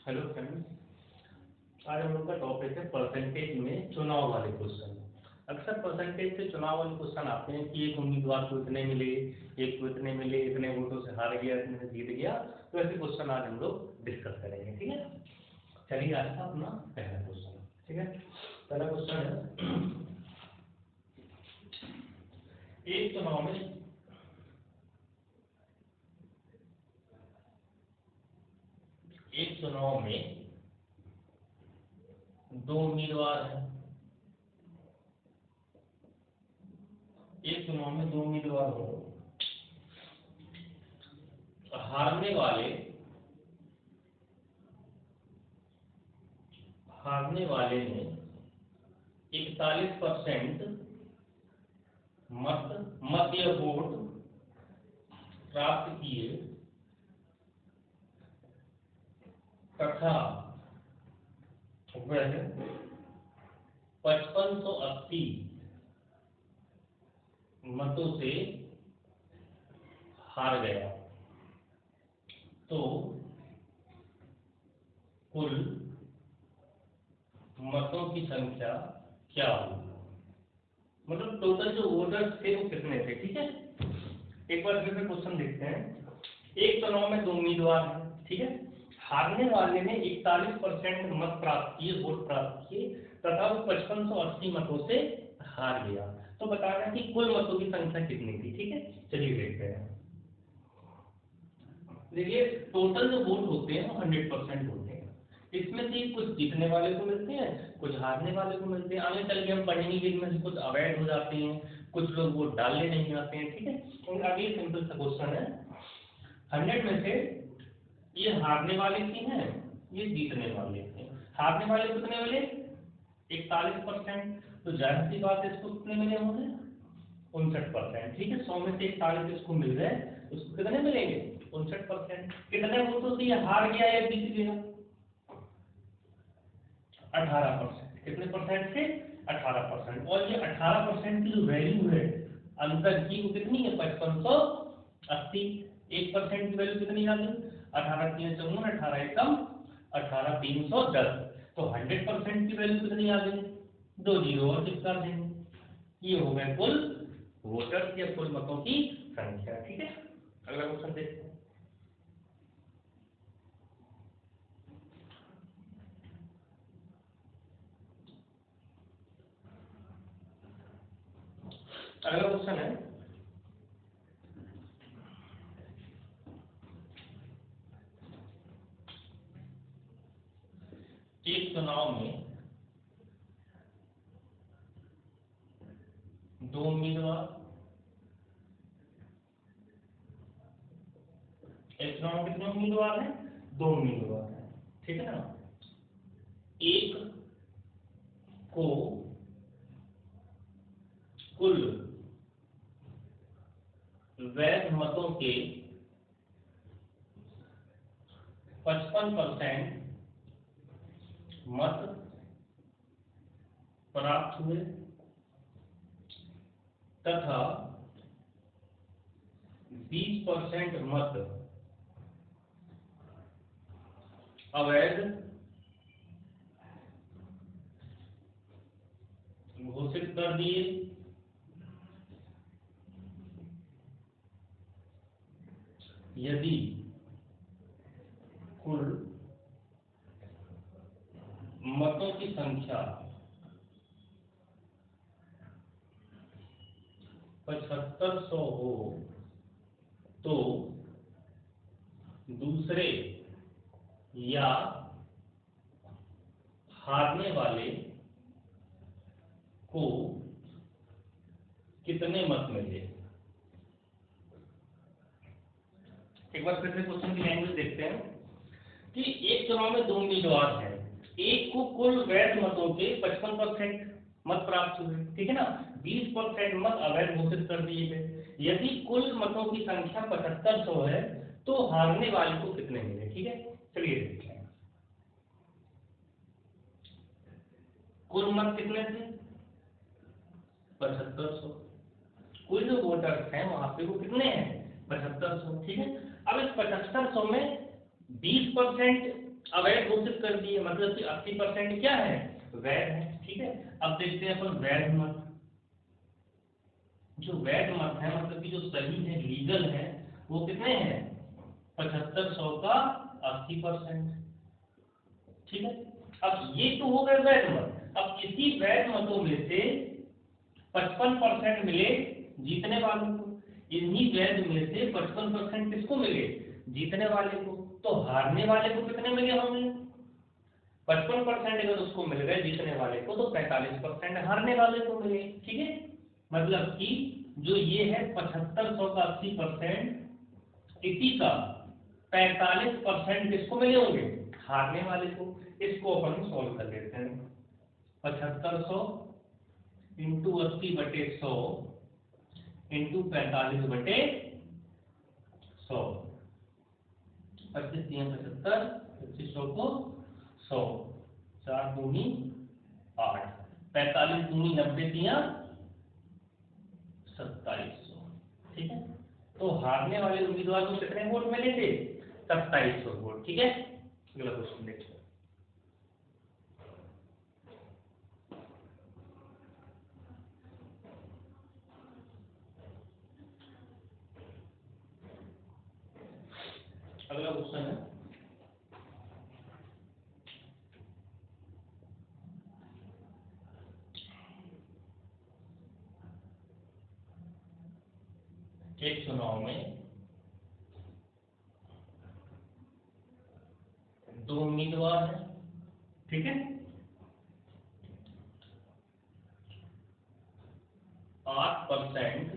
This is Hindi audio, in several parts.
हेलो फ्रेंड्स, आज हम लोग का टॉपिक है परसेंटेज में चुनाव वाले क्वेश्चन। अक्सर परसेंटेज से चुनाव वाले क्वेश्चन आते हैं कि एक उम्मीदवार को इतने मिले, एक को इतने मिले, इतने वोटों से हार गया, इतने से जीत गया। तो ऐसे क्वेश्चन आज हम लोग डिस्कस करेंगे, ठीक है। चलिए आज का अपना पहला क्वेश्चन, ठीक है। पहला क्वेश्चन है, एक चुनाव में दो उम्मीदवार हैं। एक चुनाव में दो उम्मीदवार हो, हारने वाले ने 41% मत या वोट प्राप्त किए तथा वह 5580 मतों से हार गया, तो कुल मतों की संख्या क्या होगी। मतलब टोटल जो वोटर्स थे वो कितने थे, ठीक है। एक बार फिर से क्वेश्चन देखते हैं। एक चुनाव में दो उम्मीदवार हैं, ठीक है। हारने वाले ने 41% मत प्राप्त किए, वोट प्राप्त किए तथा वो 5580 मतों से हार गया। तो बताना कि कुल मतों की संख्या कितनी थी, ठीक है। चलिए देखते हैं। देखिए टोटल जो वोट होते हैं वो 100% होते हैं। इसमें से कुछ जीतने वाले को मिलते हैं, कुछ हारने वाले को मिलते हैं। आगे चल के हम पढ़ेंगे कि इनमें से कुछ अवैध हो जाते हैं, कुछ लोग वोट डालने नहीं आते हैं, ठीक है। तो आगे सिंपल सा क्वेश्चन है, 100 में से ये हारने वाले की हैं, ये जीतने वाले थे। हारने वाले कितने मिले, 41%। तो जाहिर सी बात है इसको कितने मिले होंगे, 59%, ठीक है। 100 में से 41 इसको मिल गए, उसको कितने मिलेंगे, 59%। कितने वोटों से ये हार गया या जीत गया, 18%। कितने परसेंट से, 18%। और ये 18% की जो वैल्यू है अंतर की, वो कितनी है, 5580। 1% की वैल्यू कितनी आ गई, 18 3 54, 18 एकम 18 310। तो 100% की वैल्यू कितनी आ गई, 2 जीरो और चिपका देंगे। ये हो गए कुल वोटर्स या कुल मतों की संख्या, ठीक है। अगला क्वेश्चन देखते हैं। अगला क्वेश्चन है, एक चुनाव में दो उम्मीदवार, एक चुनाव में कितने उम्मीदवार हैं, दो उम्मीदवार हैं, ठीक है ना। एक को कुल वैध मतों के 55% मत प्राप्त हुए तथा 20% मत अवैध घोषित कर दिए। यदि कुल मतों की संख्या 7500 हो तो दूसरे या हारने वाले को कितने मत मिले। एक बार फिर से क्वेश्चन की लैंग्वेज देखते हैं कि एक चुनाव में दो उम्मीदवार हैं, एक को कुल वैध मतों के 55% मत प्राप्त हुए, ठीक है ना। 20% मत अवैध घोषित कर दिए गए। यदि कुल मतों की संख्या 7500 है तो हारने वाले को कितने मिले, ठीक है। चलिए देखते हैं। कुल मत कितने थे, 7500। कुल जो वोटर्स हैं वहां पे वो कितने हैं, 7500, ठीक है। अब इस 7500 में 20% अवैध घोषित कर दिए, मतलब कि 80% क्या है, वैध है। ठीक है, अब देखते हैं अपन वैध मत। जो वैध मत है मतलब कि जो सही है, लीगल है, वो कितने हैं, 75 100 का 80%। ठीक है, अब ये तो हो गए वैध मत। अब इसी वैध मतों में से 55% मिले जीतने वालों को, इन्हीं वैध में से 55% किसको मिले, जीतने वाले को। तो हारने वाले को कितने मिले होंगे, 55% अगर उसको मिल गए जीतने वाले को, तो 45% हारने वाले को मिले। ठीक है, मतलब कि जो ये है 75 100 का 80%, इसी का 45% किसको मिले होंगे, हारने वाले को। इसको अपन सॉल्व कर लेते हैं। 75 100 इंटू 80/100 इंटू 45/100, 25 75, 2500 को 100, 4 दूनी 8, 45 दूनी 90 दिया 2700। ठीक है, तो हारने वाले उम्मीदवार को कितने वोट मिले थे, 2700 वोट। ठीक है, अगला क्वेश्चन देखिए। अगला क्वेश्चन है, एक चुनाव में 2 उम्मीदवार हैं। ठीक है, 8%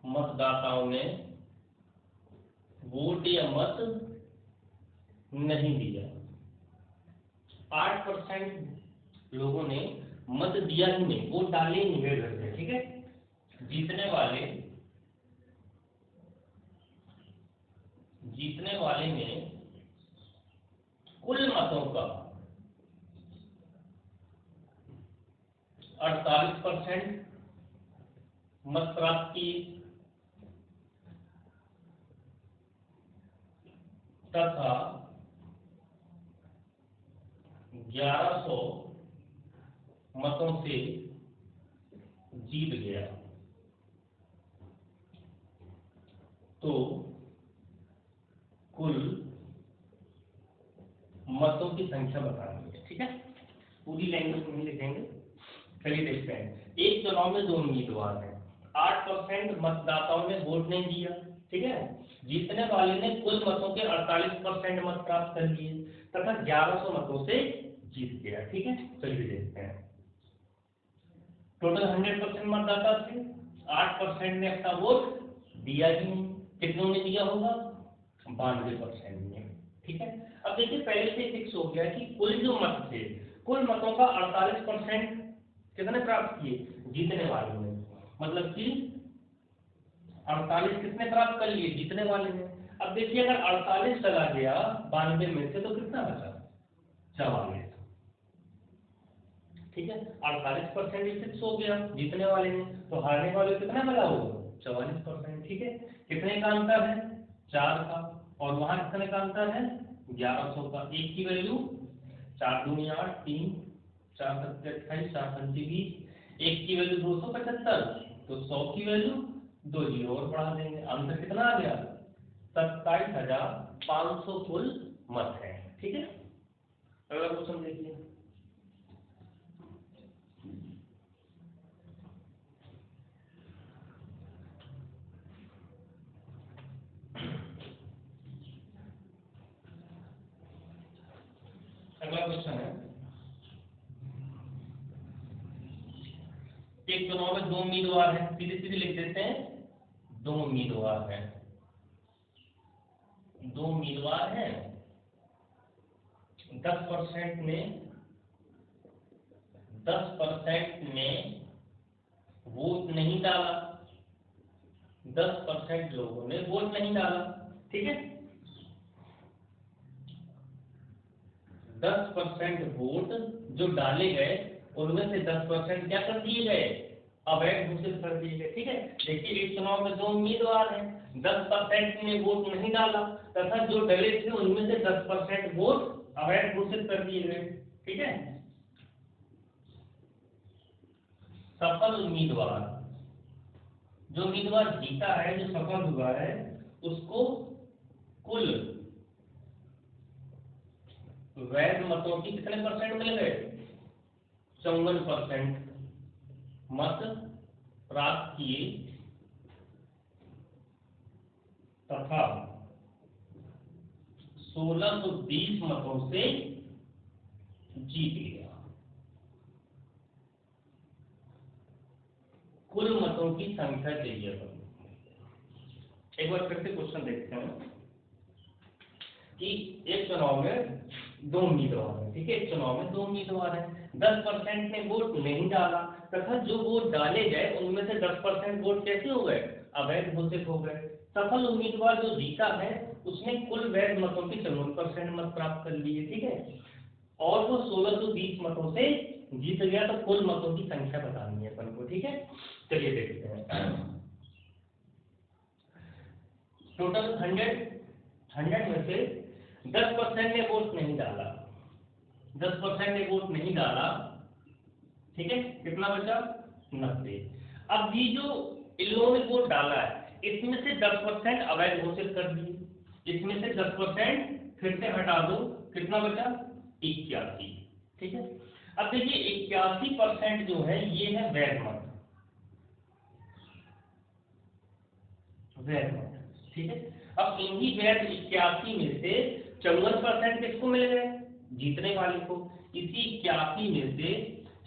मतदाताओं ने वोट या मत नहीं दिया। 8% लोगों ने मत दिया ही नहीं, वोट डाले ही नहीं मेरे घर से। ठीक है, जीतने वाले ने कुल मतों का 48% मत प्राप्त किए, तथा 1100 मतों से जीत गया। तो कुल मतों की संख्या बतानी है। ठीक है, पूरी लैंग्वेज में लिखेंगे। चलिए देखते हैं। एक चुनाव में 2 उम्मीदवार हैं, 8% मतदाताओं ने वोट नहीं दिया। ठीक है, जीतने वाले ने कुल मतों के 48% मत प्राप्त कर लिए तथा 1100 मतों से जीत गया। ठीक है, चलिए देखते हैं। टोटल 100% मतदाता थे, 8% ने अपना वोट दिया ही नहीं। कितनों ने दिया होगा, 92% ने। ठीक है, अब देखिए पहले से फिक्स हो गया कि कुल जो मत थे, कुल मतों का 48% कितने प्राप्त किए, जीतने वालों ने। मतलब कि 48 किसने प्राप्त कर लिए, जीतने वाले ने। अब देखिए अगर 48 चला गया 92 में से तो कितना बचा, 44। ठीक है, 48% फिक्स हो गया जीतने वाले ने, तो हारने वाले कितना मिला होगा, 44%। ठीक है, कितने का अंतर है, 4 का, और वहां कितने का अंतर है, 1100 का। एक की वैल्यू 4 दूनी 8, 3 4 7 28, 4 5 20, एक की वैल्यू 275, तो 100 की वैल्यू 2 जीरो और बढ़ा देंगे, आंसर कितना आ गया, 27,500 कुल मत है। ठीक है, अगला क्वेश्चन देखिए। अगला क्वेश्चन है, एक चुनाव में 2 उम्मीदवार हैं, सीधे सीधे लिख देते हैं। 2 उम्मीदवार हैं, 2 उम्मीदवार हैं, 10% ने वोट नहीं डाला, 10% लोगों ने वोट नहीं डाला। ठीक है, 10% वोट जो डाले गए उनमें से 10% क्या कर दिए गए, अवैध घोषित कर दिए गए। ठीक है, देखिए इस चुनाव में 2 उम्मीदवार हैं, 10% ने वोट नहीं डाला तथा जो डले थे उनमें से 10% वोट अवैध घोषित कर दिए गए। ठीक है, सफल उम्मीदवार, जो उम्मीदवार जीता है, जो सफल हुआ है, उसको कुल वैध मतों की कितने परसेंट मिल गए? 54% मत प्राप्त किए तथा 1620 मतों से जीत गया। कुल मतों की संख्या चाहिए। एक बार फिर से क्वेश्चन देखते हैं कि एक चुनाव में 2 उम्मीदवार हैं। ठीक है, एक चुनाव में 2 उम्मीदवार हैं, 10% ने वोट नहीं डाला तथा जो वोट डाले गए उनमें से 10% वोट कैसे हो गए? अवैध घोषित हो गए। सफल उम्मीदवार जो जीता है उसने कुल वैध मतों की 54% मत प्राप्त कर लिए। ठीक है, और वो 1620 मतों से जीत गया, तो कुल मतों की संख्या बतानी है अपन को। ठीक है, चलिए देखते हैं। टोटल 100 में से 10% ने वोट नहीं डाला, 10% ने वोट नहीं डाला। ठीक है, कितना बचा? 90। अब ये जो इन लोगों ने वोट डाला है इसमें से 10% अवैध घोषित कर दिए, इसमें से 10% फिर से हटा दो, कितना बचा? 81। ठीक है, अब देखिए 81% जो है ये है वैध मत, वैध मत। ठीक है, अब इन्हीं वैध 81 में से 54% किसको मिल गए? जीतने वाले को। इसी 81 में से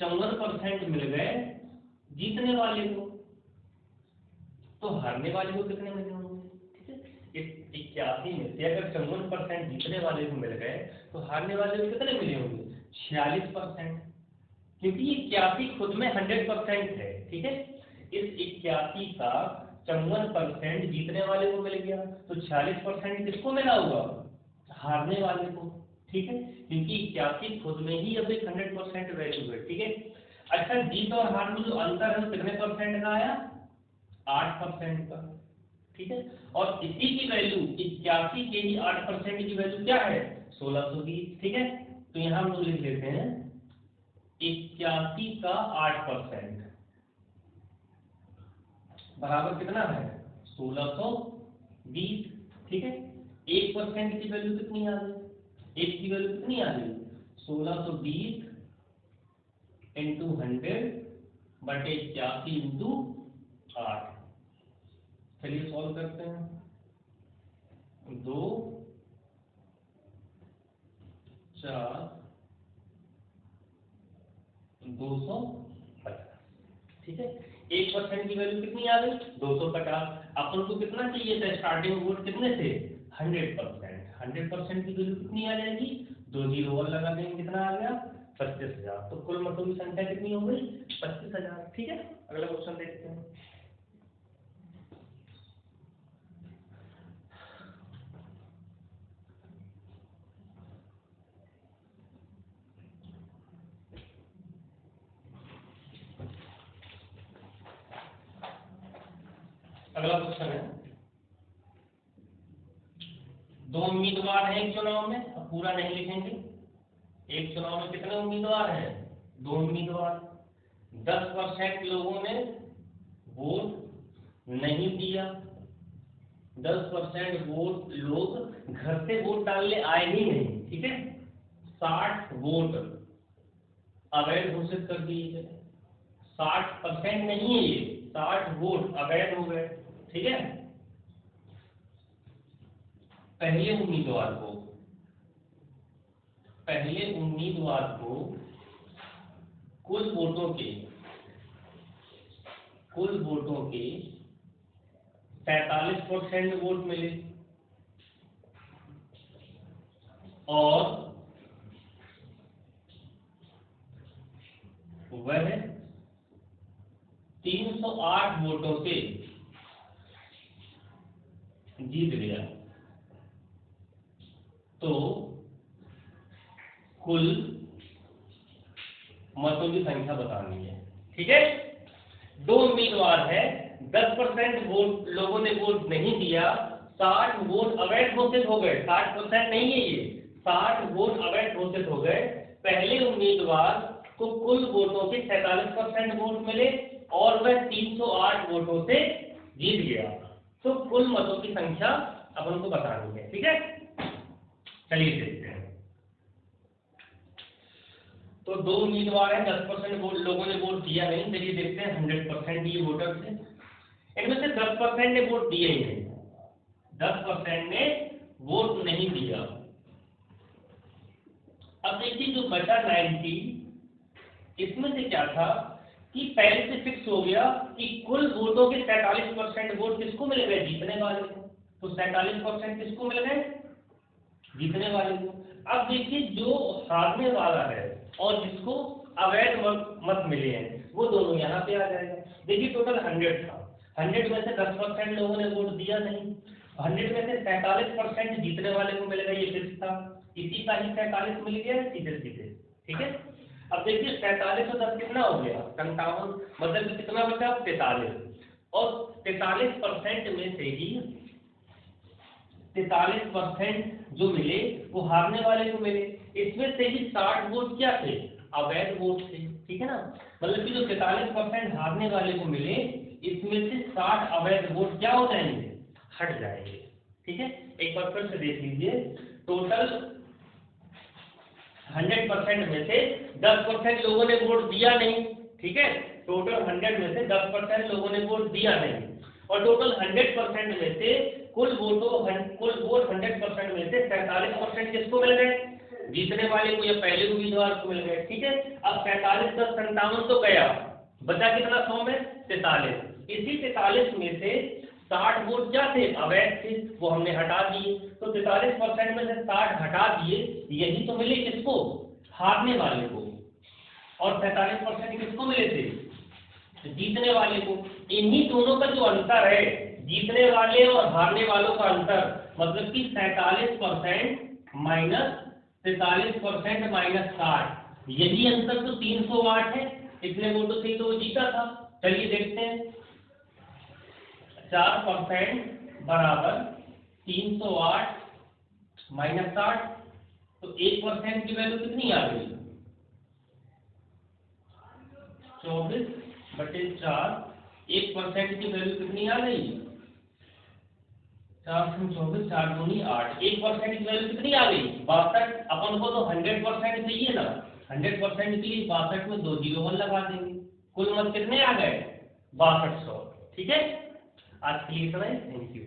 54% मिल गए जीतने वाले को, तो हारने वाले को कितने मिले होंगे? ठीक है, इस 81 में से अगर 54% जीतने वाले को मिल गए तो हारने वाले को कितने मिले होंगे? 46%, क्योंकि ये 81 खुद में 100% है। ठीक है, इस 81 का 54% जीतने वाले को मिल गया, तो 46% किसको मिला होगा? हारने वाले को। ठीक है, क्योंकि 81 खुद में ही अब एक 100% वैल्यू है। ठीक है, अच्छा जीत और हार में जो अंतर है वो कितने परसेंट का आया? 8% का। ठीक है, और इसी की वैल्यू 81 के ही 8% की वैल्यू क्या है? 1620। ठीक है, तो यहां हम लोग लिख लेते हैं 81 का 8% बराबर कितना है? 1620। ठीक है, 1% की वैल्यू कितनी आ गई? एक की वैल्यू कितनी आ गई? 1620 इंटू 100 बटे 81 इंटू 8। चलिए सॉल्व करते हैं। 2 4 250। ठीक है, 1% की वैल्यू कितनी आ गई? 250। अपन को कितना चाहिए था स्टार्टिंग वोट? कितने थे? 100%। 100% की वैल्यू कितनी आ जाएगी? 2 जीरो और लगा देंगे, कितना आ गया? 25,000। तो कुल मतों की संख्या कितनी हो गई? 25,000। ठीक है, अगला क्वेश्चन देखते हैं। अगला क्वेश्चन है, 2 उम्मीदवार हैं एक चुनाव में, अब पूरा नहीं लिखेंगे। एक चुनाव में कितने उम्मीदवार हैं? 2 उम्मीदवार। 10% लोगों ने वोट नहीं दिया, 10% वोट लोग घर से वोट डालने आए ही नहीं। ठीक है, 60 वोट अवैध घोषित कर दिए गए। 60% नहीं है ये, 60 वोट अवैध हो गए। ठीक है, पहले उम्मीदवार को कुल वोटों के 45% वोट मिले और वह 308 वोटों से जीत गया, तो कुल मतों की संख्या बतानी है। ठीक है, दो उम्मीदवार है, 10% वोट लोगों ने वोट नहीं दिया, 60 वोट अवैध घोषित हो गए। 60% नहीं है ये, 60 वोट अवैध घोषित हो गए। पहले उम्मीदवार को कुल वोटों के 47% वोट मिले और वह 308 वोटों से जीत गया। तो कुल मतों की संख्या अब उनको बतानी है, ठीक है। चलिए देखते हैं। तो दो उम्मीदवार हैं, 10% वोट लोगों ने वोट दिया नहीं। चलिए देखते हैं 100% ये वोटर थे, इनमें से 10% ने वोट दिए ही नहीं, 10% ने वोट नहीं दिया। अब देखिए जो बचा 90, इसमें से क्या था कि पहले से फिक्स हो गया कि कुल वोटों के 47% वोट किसको मिल गए, जीतने वाले को। तो 47% किसको मिल गए, जीतने वाले को। अब देखिए जो हारने वाला है और जिसको अवैध मत मिले हैं वो दोनों यहाँ पे आ जाएगा। देखिए टोटल 100 था, 100 में से 10% लोगों ने वोट दिया नहीं, 100 में से 47% जीतने वाले को मिलेगा, ये फिक्स था। इसी का ही 47 मिल गया सीधे सीधे, ठीक है। अब देखिए 47 और 10 कितना हो गया, 57, मतलब कितना बचा, 43। और 43% में से ही 43% जो मिले वो हारने वाले को मिले। इसमें से ही 60 वोट क्या थे, अवैध वोट थे, ठीक है ना। मतलब कि जो 43% हारने वाले को मिले, इसमें से 60 अवैध वोट क्या हो जाएंगे, हट जाएंगे, ठीक है। एक बार फिर से देख लीजिए, टोटल 100% में से 10% लोगों ने वोट दिया नहीं, ठीक है। टोटल 100 में से 10% लोगों ने वोट दिया नहीं, और टोटल 100% में से कुल वोट 100% में से 47% किसको मिल गए, जीतने वाले को या पहले उम्मीदवार को मिल गए, ठीक है। अब 47 10 57 तो गया, बचा कितना 100 में 43। इसी 43 में से 60 वोट क्या थे, अवैध थे, वो हमने हटा दिए। तो 43% में से 60 हटा दिए, यही तो मिले किसको, हारने वाले को। और 47% किसको मिले थे, जीतने वाले को। इन्हीं दोनों का जो अंतर है, जीतने वाले और हारने वालों का अंतर, मतलब कि 47% माइनस 43% माइनस 60, यही अंतर तो 308 है। इतने वोटों से तो जीता था। चलिए देखते हैं, 4% बराबर 308 माइनस 60, तो 1% की वैल्यू कितनी आ गई, 24/4। 1% की वैल्यू कितनी आ गई, 4 से 24, 4 दूनी 8। 1% की वैल्यू कितनी आ गई, 62। अपन को तो 100% चाहिए ना, 100% के लिए 62 में 2 जीरो 1 लगा देंगे। कुल मत कितने आ गए, 6200, ठीक है। आज के लिए इतना ही, थैंक यू।